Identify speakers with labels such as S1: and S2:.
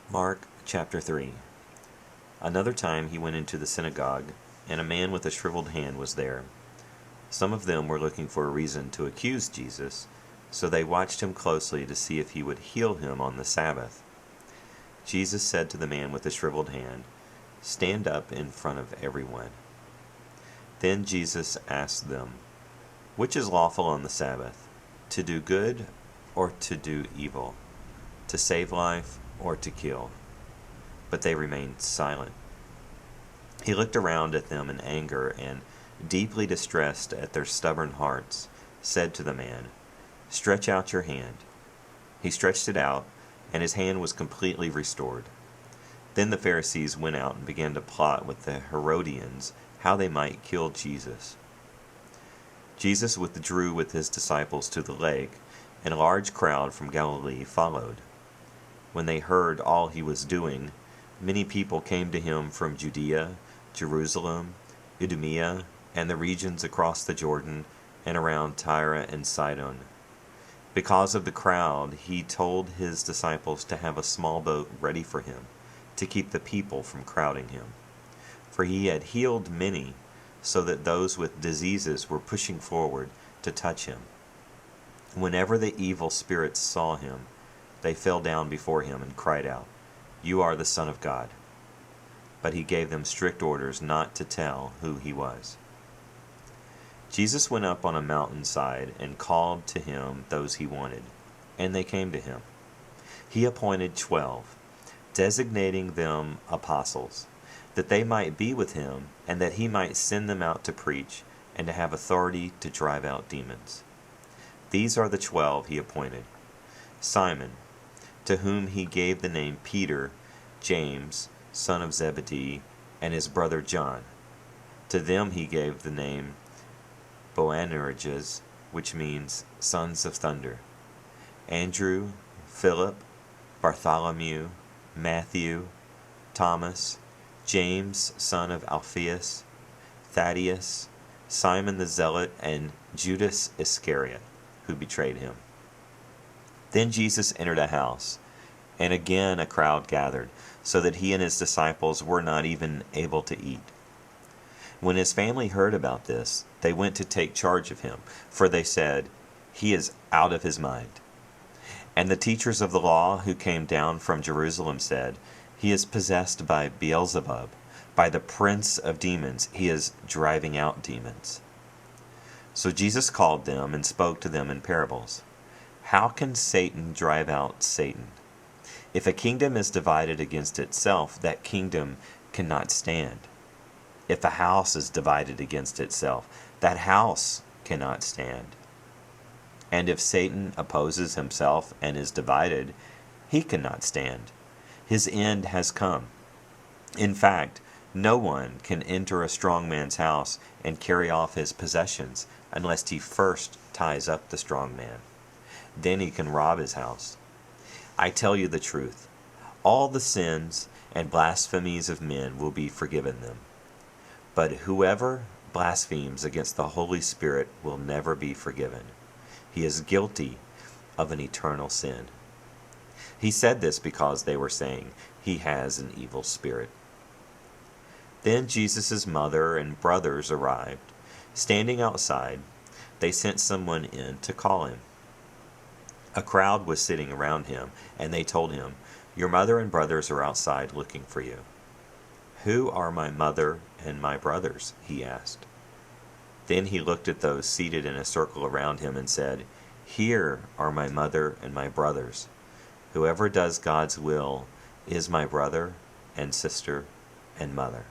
S1: Mark chapter 3. Another time he went into the synagogue, and a man with a shriveled hand was there. Some of them were looking for a reason to accuse Jesus, so they watched him closely to see if he would heal him on the Sabbath. Jesus said to the man with the shriveled hand, "Stand up in front of everyone." Then Jesus asked them, "Which is lawful on the Sabbath, to do good or to do evil, to save life or to kill?" But they remained silent. He looked around at them in anger and, deeply distressed at their stubborn hearts, said to the man, "Stretch out your hand." He stretched it out, and his hand was completely restored. Then the Pharisees went out and began to plot with the Herodians how they might kill Jesus. Jesus withdrew with his disciples to the lake, and a large crowd from Galilee followed. When they heard all he was doing, many people came to him from Judea, Jerusalem, Idumea, and the regions across the Jordan and around Tyre and Sidon. Because of the crowd, he told his disciples to have a small boat ready for him, to keep the people from crowding him. For he had healed many, so that those with diseases were pushing forward to touch him. Whenever the evil spirits saw him, they fell down before him and cried out, "You are the Son of God." But he gave them strict orders not to tell who he was. Jesus went up on a mountainside and called to him those he wanted, and they came to him. He appointed 12, designating them apostles, that they might be with him, and that he might send them out to preach, and to have authority to drive out demons. These are the 12 he appointed: Simon, to whom he gave the name Peter, James, son of Zebedee, and his brother John. To them he gave the name Boanerges, which means sons of thunder. Andrew, Philip, Bartholomew, Matthew, Thomas, James, son of Alphaeus, Thaddeus, Simon the Zealot, and Judas Iscariot, who betrayed him. Then Jesus entered a house, and again a crowd gathered, so that he and his disciples were not even able to eat. When his family heard about this, they went to take charge of him, for they said, "He is out of his mind." And the teachers of the law who came down from Jerusalem said, "He is possessed by Beelzebub, by the prince of demons. He is driving out demons." So Jesus called them and spoke to them in parables. "How can Satan drive out Satan? If a kingdom is divided against itself, that kingdom cannot stand. If a house is divided against itself, that house cannot stand. And if Satan opposes himself and is divided, he cannot stand. His end has come. In fact, no one can enter a strong man's house and carry off his possessions unless he first ties up the strong man. Then he can rob his house. I tell you the truth, all the sins and blasphemies of men will be forgiven them. But whoever blasphemes against the Holy Spirit will never be forgiven. He is guilty of an eternal sin." He said this because they were saying, "He has an evil spirit." Then Jesus' mother and brothers arrived. Standing outside, they sent someone in to call him. A crowd was sitting around him, and they told him, "Your mother and brothers are outside looking for you." "Who are my mother and my brothers?" he asked. Then he looked at those seated in a circle around him and said, "Here are my mother and my brothers. Whoever does God's will is my brother and sister and mother."